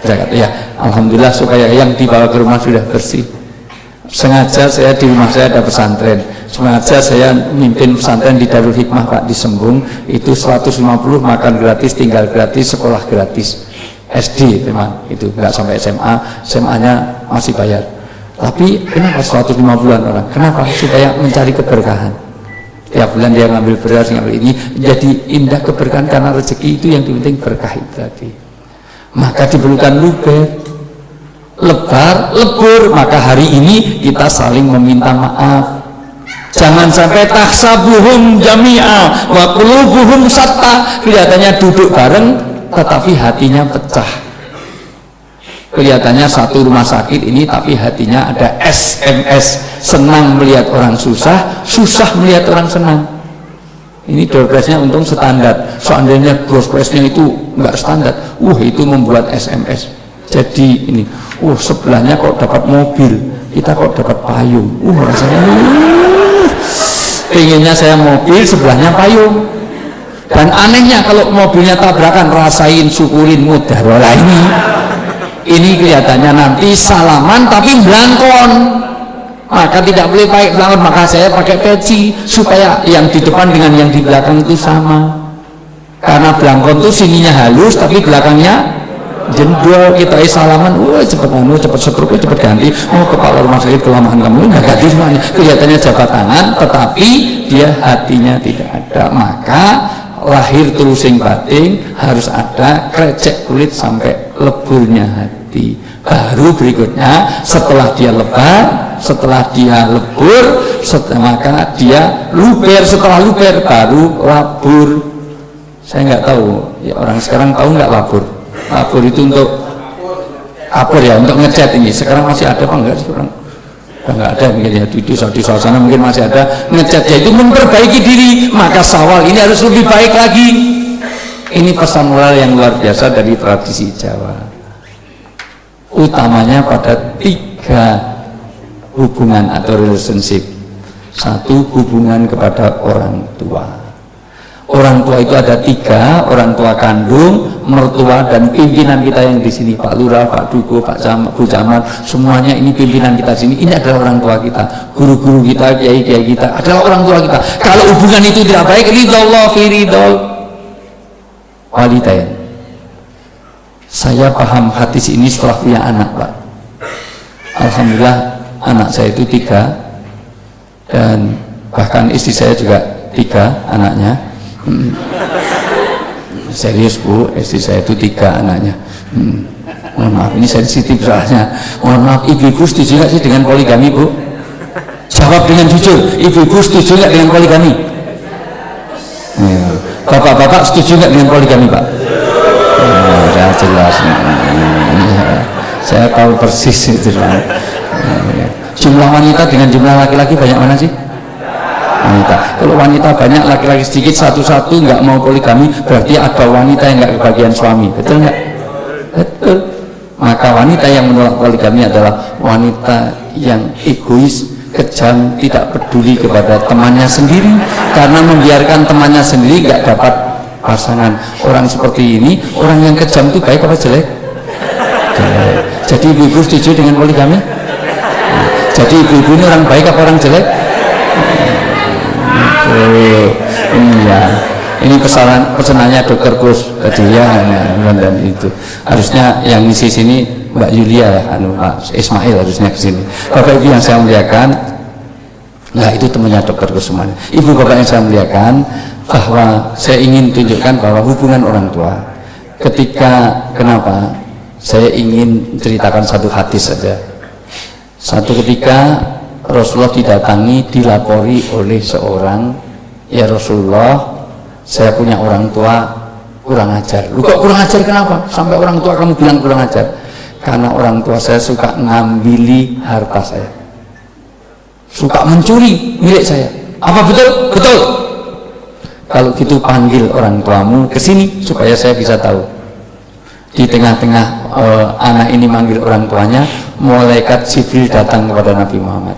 [SPEAKER 1] zakat. Ya, alhamdulillah supaya yang dibawa ke rumah sudah bersih. Sengaja saya di rumah saya ada pesantren, sengaja saya mimpin pesantren di Darul Hikmah Pak di Sembung, itu 150 makan gratis, tinggal gratis, sekolah gratis. SD teman itu nggak sampai SMA, SMA-nya masih bayar. Tapi kenapa 150-an orang? Kenapa? Supaya mencari keberkahan. Tiap bulan dia ngambil beras, ngambil ini, jadi indah keberkahan karena rezeki itu yang penting berkah itu tadi. Maka diperlukan luber, lebar, lebur. Maka hari ini kita saling meminta maaf. Jangan sampai tahsabuhum jami'a wa qulubuhum satta. Kelihatannya duduk bareng tetapi hatinya pecah. Kelihatannya satu rumah sakit ini tapi hatinya ada SMS, senang melihat orang susah, susah melihat orang senang. Ini door prize-nya untung standar, seandainya door prize-nya itu enggak standar, itu membuat SMS. Jadi ini, sebelahnya kok dapat mobil, kita kok dapat payung, rasanya pengennya saya mobil, sebelahnya payung. Dan anehnya kalau mobilnya tabrakan, rasain, syukurin, mudarolah ini kelihatannya nanti salaman tapi belangkon, maka tidak boleh pakai belangkon, maka saya pakai peci supaya yang di depan dengan yang di belakang itu sama, karena belangkon itu sininya halus tapi belakangnya jendol. Kita salaman, cepet stroke, cepet ganti, kepala rumah sakit kelamahan kamu, nggak ganti semuanya, kelihatannya jabat tangan tetapi dia hatinya tidak ada. Maka lahir terusing batin harus ada krecek kulit sampai leburnya hati. Baru berikutnya setelah dia lebar, setelah dia lebur, maka dia luber, setelah luber baru labur. Saya nggak tahu ya, orang sekarang tahu nggak labur? Labur itu untuk apa ya, untuk ngecat ini. Sekarang masih ada apa enggak sih orang? Nggak ada mungkin ya, di sana mungkin masih ada ngecat, yaitu memperbaiki diri. Maka Syawal ini harus lebih baik lagi. Ini pesan moral yang luar biasa dari tradisi Jawa, utamanya pada 3 hubungan atau relationship. 1, hubungan kepada orang tua. Orang tua itu ada 3, orang tua kandung, mertua, dan pimpinan kita yang di sini, Pak Lurah, Pak Duko, Pak Bu Camat, semuanya ini pimpinan kita di sini. Ini adalah orang tua kita, guru-guru kita, kiai-kiai kita adalah orang tua kita. Kalau hubungan itu tidak baik, ridallah fi ridal walidain. Saya paham hadis ini setelah punya anak, Pak. Alhamdulillah anak saya itu 3, dan bahkan istri saya juga 3 anaknya. Serius Bu, istri saya itu 3 anaknya. Mohon maaf, ini sensitif soalnya. Mohon maaf, ibu-ibu setuju nggak sih dengan poligami Bu? Jawab dengan jujur, ibu-ibu setuju nggak dengan poligami? Bapak-bapak setuju nggak dengan poligami Pak? Saya jelas, saya tahu persis itu. Jumlah wanita dengan jumlah laki-laki banyak mana sih? Wanita. Kalau wanita banyak, laki-laki sedikit, satu-satu nggak mau poligami, berarti ada wanita yang nggak kebagian suami, betul nggak? Betul. Maka wanita yang menolak poligami adalah wanita yang egois, kejam, tidak peduli kepada temannya sendiri, karena membiarkan temannya sendiri nggak dapat pasangan. Orang seperti ini, orang yang kejam itu baik apa jelek? Jelek. Jadi ibu-ibu setuju dengan poligami? Jadi ibu-ibu ini orang baik apa orang jelek? Iya, ini pesanannya Dokter Kus tadi ya, dan itu harusnya yang ngisi sini Mbak Yulia ya, Pak Ismail harusnya ke sini. Bapak Ibu yang saya muliakan, nah itu temannya Dokter Kus semuanya. Ibu Bapak yang saya muliakan, bahwa saya ingin tunjukkan bahwa hubungan orang tua, ketika kenapa saya ingin ceritakan satu hadis saja. Satu ketika Rasulullah didatangi, dilapori oleh seorang, ya Rasulullah, saya punya orang tua kurang ajar. Lu kok kurang ajar kenapa? Sampai orang tua kamu bilang kurang ajar? Karena orang tua saya suka ngambili harta saya, suka mencuri milik saya. Apa betul? Betul. Kalau gitu panggil orang tuamu ke sini supaya saya bisa tahu. Di tengah-tengah anak ini manggil orang tuanya, malaikat Jibril datang kepada Nabi Muhammad.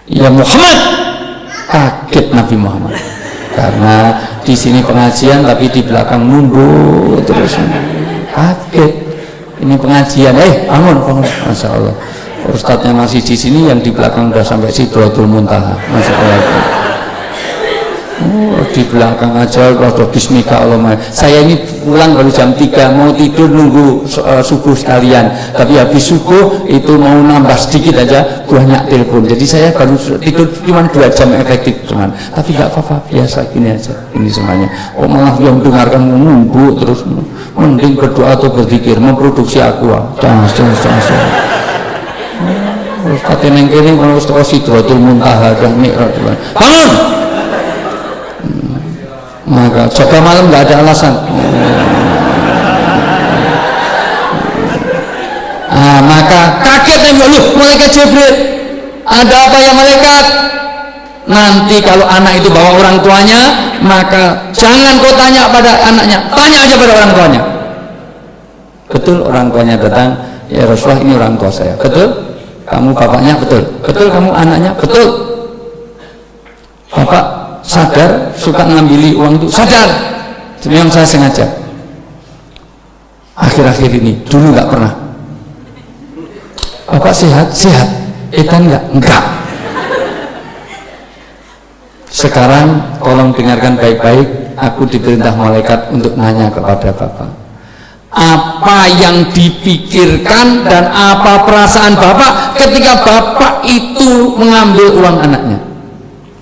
[SPEAKER 1] Ya Muhammad, kaget Nabi Muhammad. Karena di sini pengajian tapi di belakang mundur terus, kaget. Ini pengajian, bangun, masya Allah. Ustadznya masih di sini, yang di belakang udah sampai Sidratul Muntaha, masya Allah. Di belakang aja kalau bismika Allah. Saya ini pulang baru jam 3, mau tidur nunggu subuh sekalian, tapi habis subuh itu mau nambah sedikit aja banyak telepon, jadi saya baru tidur cuma 2 jam efektif cuman. Tapi nggak apa-apa, biasa gini aja ini semuanya. Malah yang dengarkan nunggu terus, mending berdoa atau berzikir, memproduksi aqua. Jangan. Kata neng kiri kalau Sidratul Muntaha dan Mi'raj. Bangun! Maka jaga malam nggak ada alasan. Maka kaget Nabi, malaikat Jibril, ada apa ya malaikat? Nanti kalau anak itu bawa orang tuanya, maka jangan kau tanya pada anaknya, tanya aja pada orang tuanya. Betul orang tuanya datang, ya Rasulullah ini orang tua saya. Betul? Kamu bapaknya? Betul. Betul kamu anaknya? Betul. Bapak sadar suka ngambil uang itu? Sadar. Memang saya sengaja. Akhir-akhir ini, dulu nggak pernah. Bapak sehat? Sehat. Edan nggak? Enggak. Sekarang tolong dengarkan baik-baik. Aku diperintah malaikat untuk nanya kepada Bapak, apa yang dipikirkan dan apa perasaan Bapak ketika Bapak itu mengambil uang anaknya?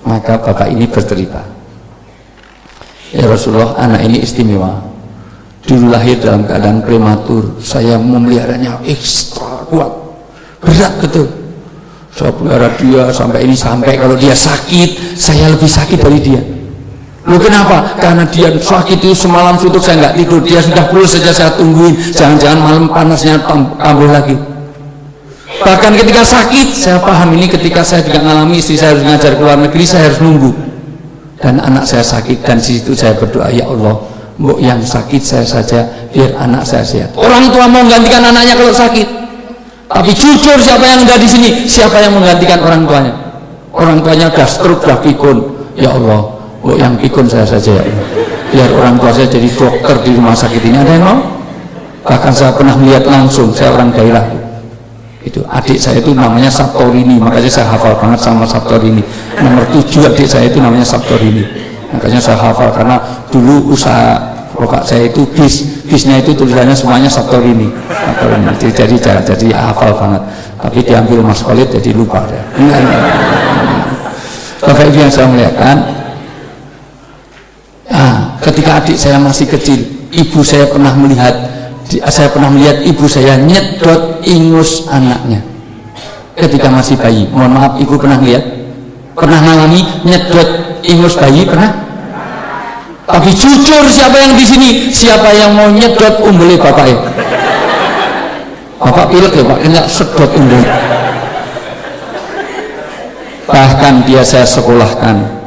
[SPEAKER 1] Maka Bapak ini bercerita, ya Rasulullah, anak ini istimewa. Dulu lahir dalam keadaan prematur, saya memeliharanya ekstra kuat, berat betul. Saya pelihara dia sampai kalau dia sakit, saya lebih sakit dari dia. Loh kenapa? Karena dia sakit itu semalam suntuk saya nggak tidur, dia sudah pulang saja saya tungguin, jangan-jangan malam panasnya kambuh lagi. Bahkan ketika sakit, saya paham ini ketika saya juga mengalami, istri saya harus ngajar ke luar negeri, saya harus nunggu. Dan anak saya sakit, dan di situ saya berdoa, ya Allah, mbok yang sakit saya saja, biar anak saya sehat. Orang tua mau menggantikan anaknya kalau sakit, tapi jujur siapa yang ada di sini? Siapa yang menggantikan orang tuanya? Orang tuanya sudah stroke, sudah pikun. Ya Allah, mbok yang pikun saya saja ya Allah, biar orang tua saya jadi dokter di rumah sakit ini. Ada yang mau? Bahkan saya pernah melihat langsung, saya orang daerah. Itu adik saya itu namanya Sabtorini, makanya saya hafal banget sama Sabtorini. Nomor 7 adik saya itu namanya Sabtorini, makanya saya hafal karena dulu usaha bokap saya itu bisnya itu tulisannya semuanya Sabtorini. Jadi hafal banget, tapi diambil Mas Khalid jadi lupa ya. Bapak Ibu yang saya muliakan, ketika adik saya masih kecil, ibu saya pernah melihat ibu saya nyedot ingus anaknya ketika masih bayi. Mohon maaf, ibu pernah lihat? Pernah ngalami nyedot ingus bayi? Pernah? Tapi jujur siapa yang di sini? Siapa yang mau nyedot umbulnya bapak ya? Bapak pilek ya Pak, enggak sedot umbul. Bahkan dia saya sekolahkan,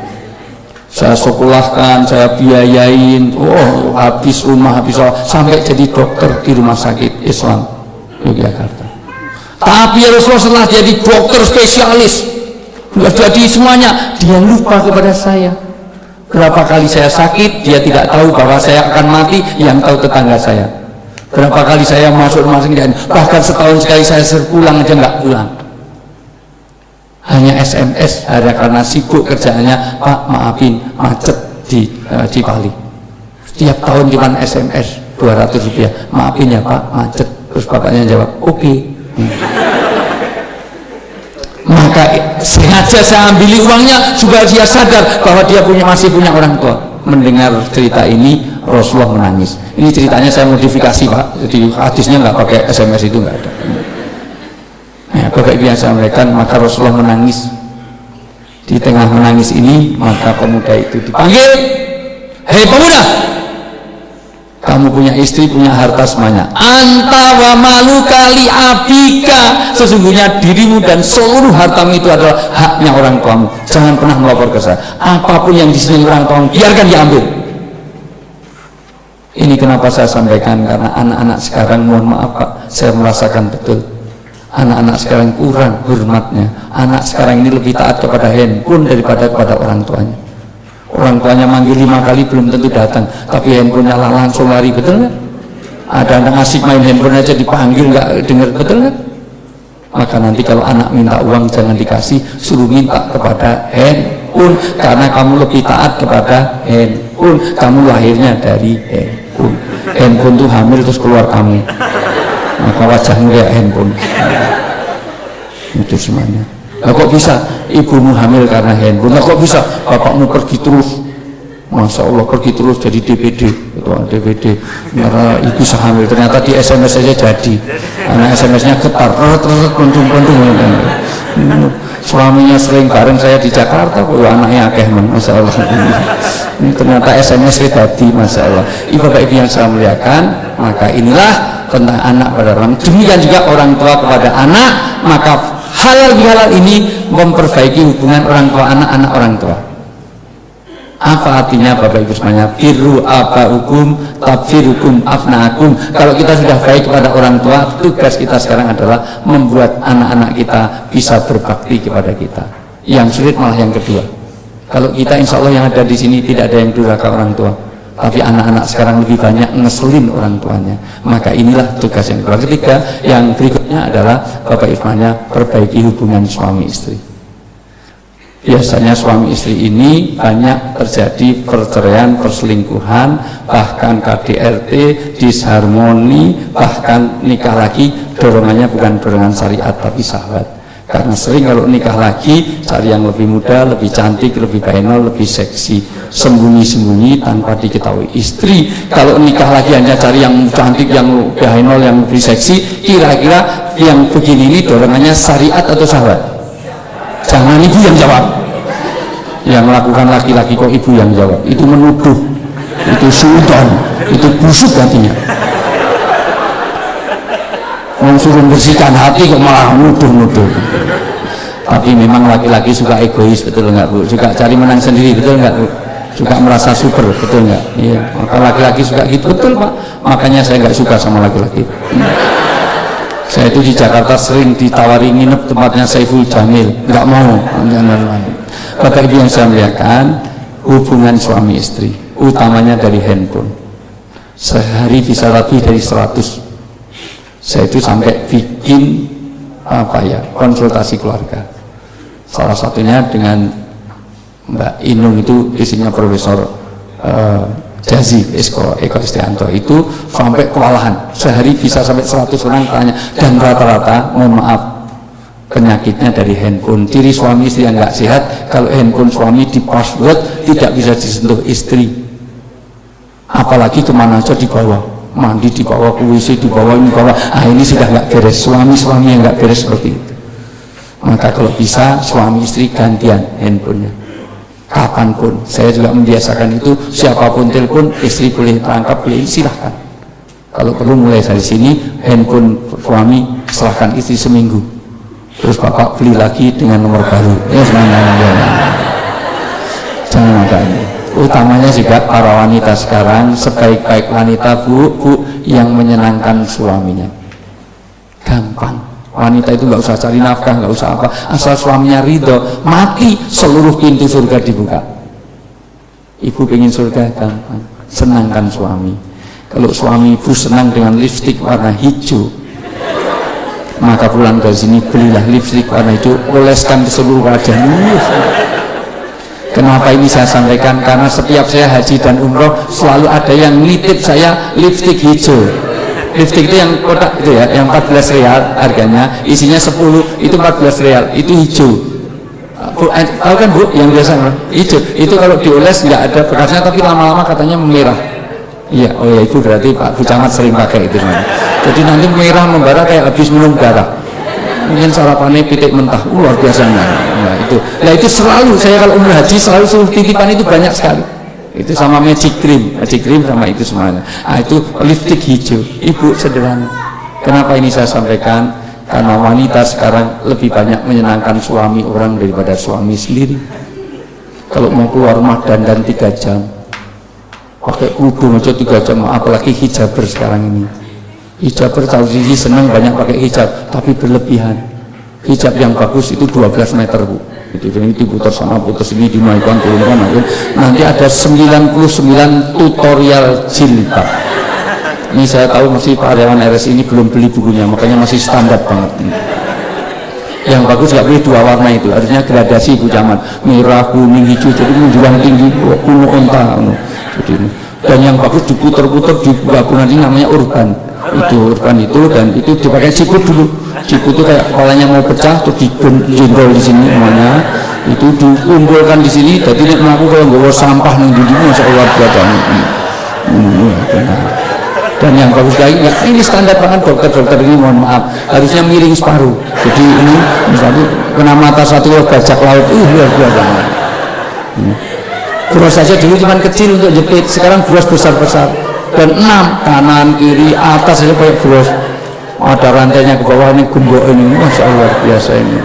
[SPEAKER 1] saya biayain, habis rumah, sampai jadi dokter di rumah sakit Islam Yogyakarta. Tapi ya Rasulullah setelah jadi dokter spesialis, sudah jadi semuanya, dia lupa kepada saya. Berapa kali saya sakit, dia tidak tahu bahwa saya akan mati, yang tahu tetangga saya. Berapa kali saya masuk rumah sakit, bahkan setahun sekali saya pulang aja nggak pulang. Hanya SMS, karena sibuk kerjaannya, Pak maafin macet di Bali. Setiap tahun cuma SMS 200 rupiah, maafin ya Pak macet. Terus bapaknya jawab oke. Maka sengaja saya ambil uangnya supaya dia sadar bahwa dia masih punya orang tua. Mendengar cerita ini Rasulullah menangis. Ini ceritanya saya modifikasi Pak, jadi hadisnya nggak pakai SMS, itu nggak ada. Bapak Ibu yang saya muliakan, maka Rasulullah menangis. Di tengah menangis ini, maka pemuda itu dipanggil, hei pemuda, kamu punya istri, punya harta semuanya. Anta wa maluka li abika, sesungguhnya dirimu dan seluruh hartamu itu adalah haknya orang tuamu. Jangan pernah melapor ke saya. Apapun yang disini orang tuamu, biarkan diambil. Ini kenapa saya sampaikan, karena anak-anak sekarang, mohon maaf Pak, saya merasakan betul anak-anak sekarang kurang hormatnya. Anak sekarang ini lebih taat kepada handphone daripada kepada orang tuanya. Orang tuanya manggil 5 kali belum tentu datang, tapi handphonenya langsung lari, betul nggak? Ada anak asik main handphone aja dipanggil nggak dengar, betul nggak? Maka nanti kalau anak minta uang jangan dikasih, suruh minta kepada handphone, karena kamu lebih taat kepada handphone. Kamu lahirnya dari handphone. Handphone tuh hamil terus keluar kamu, maka wajahmu kayak handphone. Itu semuanya. Nah, kok bisa ibumu hamil karena handphone? Nah, kok bisa bapakmu pergi terus? Masya Allah, pergi terus jadi DVD, DVD. Karena ibu sehamil, ternyata di SMS saja jadi. Karena SMS-nya getar, pentung-pentung. Suaminya sering bareng saya di Jakarta, anaknya akeh, Masya Allah. Ini ternyata SMS-nya tadi, Masya Allah. Ibu bapak ibu yang saya muliakan, maka inilah tentang anak pada orang. Demikian juga orang tua kepada anak, maka halal ini memperbaiki hubungan orang tua anak orang tua. Apa artinya Bapak Ibu semuanya? Birru abaukum tabfirukum afnaakum. Kalau kita sudah baik kepada orang tua, tugas kita sekarang adalah membuat anak-anak kita bisa berbakti kepada kita. Yang sulit malah yang kedua. Kalau kita insya Allah yang ada di sini tidak ada yang durhaka orang tua, tapi anak-anak sekarang lebih banyak ngeselin orang tuanya. Maka inilah tugas yang kedua. Ketiga, yang berikutnya adalah Bapak Ibu perbaiki hubungan suami istri. Biasanya suami istri ini banyak terjadi perceraian, perselingkuhan, bahkan KDRT, disharmoni, bahkan nikah lagi dorongannya bukan dorongan syariat tapi syahwat. Karena sering kalau nikah lagi cari yang lebih muda, lebih cantik, lebih bahenol, lebih seksi, sembunyi-sembunyi tanpa diketahui istri. Kalau nikah lagi hanya cari yang cantik, yang bahenol, yang lebih seksi, kira-kira yang begini ini dorongannya syariat atau syahwat? Jangan ibu yang jawab. Yang melakukan laki-laki kok ibu yang jawab? Itu menuduh, itu suudon, itu busuk hatinya. Suruh bersihkan hati kok malah nuduh-nuduh. Tapi memang laki-laki suka egois, betul nggak Bu? Suka cari menang sendiri, betul nggak Bu? Suka merasa super, betul nggak? Iya, maka laki-laki suka gitu, betul Pak. Makanya saya nggak suka sama laki-laki. Saya itu di Jakarta sering ditawari nginep tempatnya Saiful Jamil, nggak mau. Bapak Ibu yang saya muliakan, hubungan suami istri, utamanya dari handphone. Sehari bisa lebih dari 100. Saya itu sampai bikin konsultasi keluarga. Salah satunya dengan Mbak Inung, itu istrinya Profesor Jazi Eko Istianto, itu sampai kewalahan. Sehari bisa sampai 100 orang tanya, dan rata-rata mohon maaf penyakitnya dari handphone. Ciri suami istri yang nggak sehat kalau handphone suami di password tidak bisa disentuh istri, apalagi kemana aja dibawa, mandi dibawa, ke WC dibawa, ini bawa. Ini sudah nggak beres. Suami yang nggak beres seperti itu. Maka kalau bisa suami istri gantian handphonenya kapanpun. Saya juga membiasakan itu, siapapun telepon istri boleh terangkap, boleh, silahkan. Kalau perlu mulai dari sini handphone suami serahkan istri seminggu, terus bapak beli lagi dengan nomor baru. Jangan ada ini. Utamanya juga para wanita sekarang, sebaik-baik wanita bu yang menyenangkan suaminya. Gampang, wanita itu nggak usah cari nafkah, nggak usah apa, asal suaminya ridho, mati seluruh pintu surga dibuka. Ibu pengen surga, gampang, senangkan suami. Kalau suami ibu senang dengan lipstik warna hijau, maka pulang dari sini belilah lipstik warna hijau, oleskan ke seluruh wajahnya. Kenapa ini saya sampaikan? Karena setiap saya haji dan umroh selalu ada yang nitip saya lipstik hijau. Lipstik itu yang kotak itu ya, yang 14 real harganya, isinya 10, itu 14 real, itu hijau. Bu, tahu kan Bu, yang biasa hijau, itu kalau dioles nggak ada bekasnya, tapi lama-lama katanya merah. Iya, oh ya, itu berarti Pak Bu Camat sering pakai itu. Jadi nanti merah membara kayak habis minum darah. Mungkin sarapannya pitik mentah, luar biasa. Nah itu selalu saya kalau umroh haji selalu suruh titipan itu banyak sekali. itu sama magic cream sama itu semuanya. Itu lipstick hijau. Ibu sederhana. Kenapa ini saya sampaikan? Karena wanita sekarang lebih banyak menyenangkan suami orang daripada suami sendiri. Kalau mau keluar rumah dandan 3 jam, pakai kerudung aja 3 jam, apalagi hijaber sekarang ini. Hijaber tahu sih senang banyak pakai hijab, tapi berlebihan. Hijab yang bagus itu 12 meter Bu. Ini diputar sana putar sini dinaikkan turunkan, nanti ada 99 tutorial jilbab. Ini saya tahu masih Pak Dewan RS ini belum beli bukunya, makanya masih standar banget. Yang bagus nggak boleh 2 warna itu, harusnya gradasi Bu Camat, merah, kuning, hijau, jadi menjulang tinggi, kuno onta. Dan yang bagus diputer-puter di gabungan ini namanya urban. Urban itu dan itu dipakai siput dulu. Siput itu kayak kepalanya mau pecah terus dijendol di sini semuanya. Itu dikumpulkan di sini. Jadi nek mlaku kalau nggawa sampah nang ndi masya Allah biasa. Dan yang bagus lagi ini standar banget dokter ini, mohon maaf harusnya miring separuh. Jadi ini misalnya kena mata satu bajak laut luar biasa. Bros saja dulu cuma kecil untuk jepit, sekarang bros besar-besar dan 6 kanan kiri atas aja kayak bros, ada rantainya ke bawah ini gembok ini, masya Allah biasa ini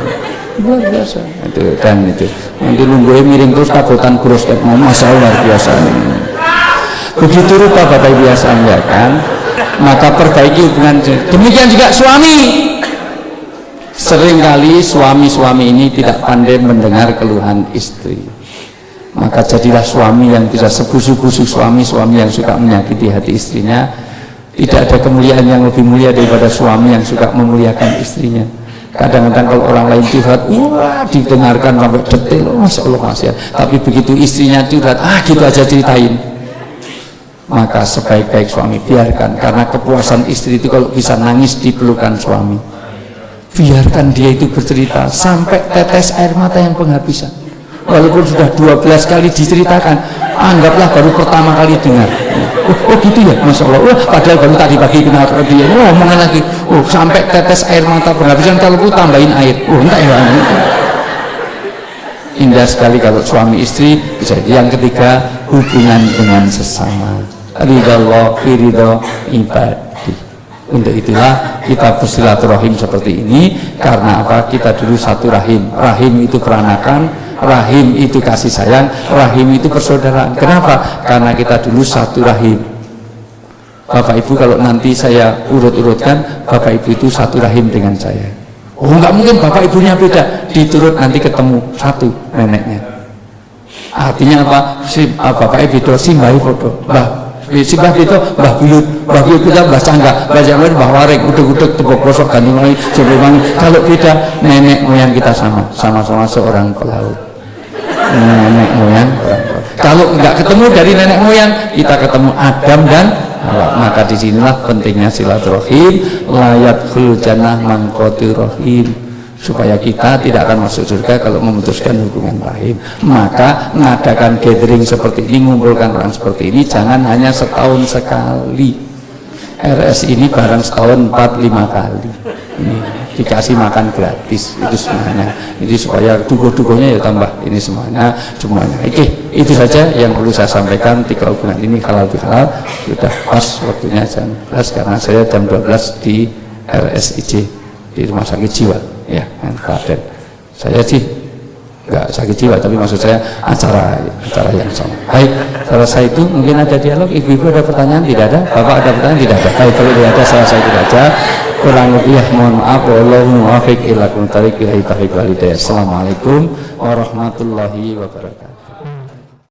[SPEAKER 1] luar biasa itu. Dan itu nanti lungguhnya miring terus kabutan bros kayak masya Allah biasa ini. Begitu rupa Bapak Ibu biasa ya kan, maka perbaiki hubungan. Demikian juga suami, seringkali suami-suami ini tidak pandai mendengar keluhan istri. Maka jadilah suami yang bisa sebusuk-busuk, suami yang suka menyakiti hati istrinya. Tidak ada kemuliaan yang lebih mulia daripada suami yang suka memuliakan istrinya. Kadang-kadang kalau orang lain curhat, wah didengarkan sampai detail, masya Allah kasihan. Tapi begitu istrinya curhat, gitu aja ceritain. Maka sebaik-baik suami biarkan, karena kepuasan istri itu kalau bisa nangis di pelukan suami. Biarkan dia itu bercerita sampai tetes air mata yang penghabisan. Walaupun sudah 12 kali diceritakan, anggaplah baru pertama kali dengar. Oh gitu ya, masya Allah. Padahal baru tadi pagi kenal dia. Ngomongin lagi. Sampai tetes air mata penghabisan, kalau aku tambahin air. Enggak ya. Indah sekali kalau suami istri bisa. Yang ketiga, hubungan dengan sesama. Ridho fi ridho ibadi. Untuk itulah kita bersilaturahim seperti ini. Karena apa? Kita dulu satu rahim. Rahim itu peranakan, rahim itu kasih sayang, rahim itu persaudaraan. Kenapa? Karena kita dulu satu rahim. Bapak Ibu kalau nanti saya urut-urutkan, Bapak Ibu itu satu rahim dengan saya. Enggak mungkin Bapak Ibunya beda. Diturut nanti ketemu satu neneknya. Artinya apa? Bapak Ibu simbahi foto. Simbah itu Mbah Buyut kita Mbah Cangga, Mbah Jaman, Mbah Wareng, uduk-uduk tepuk posok gantung lagi sebelum. Kalau beda, nenek moyang kita sama-sama seorang pelaut. Nenek moyang orang pelaut. Kalau nggak ketemu dari nenek moyang, kita ketemu Adam dan Hawa. Maka disinilah pentingnya silaturahim, layadkhul jannah man qatir rahim. Supaya kita tidak akan masuk surga kalau memutuskan hubungan rahim. Maka mengadakan gathering seperti ini, mengumpulkan orang seperti ini, jangan hanya setahun sekali. RS ini barang setahun 4-5 kali. Ini dikasih makan gratis itu semuanya. Jadi supaya dukuh-dukuhnya ya tambah ini semuanya. Oke, itu saja yang perlu saya sampaikan. 3 hubungan ini halal bihalal. Sudah pas waktunya jam 11 karena saya jam 12 di RSIJ di rumah sakit jiwa. Ya, Klaten. Saya sih nggak sakit jiwa, tapi maksud saya acara yang sama. Baik, selesai itu mungkin ada dialog. Ibu-ibu ada pertanyaan? Tidak ada. Bapak ada pertanyaan? Tidak ada. Baik, kalau tidak ada selesai tidak ada. Kurang lebih ya mohon maaf. Wallahu muwaffiq ila aqwamit thoriq ila hidayah. Assalamualaikum warahmatullahi wabarakatuh.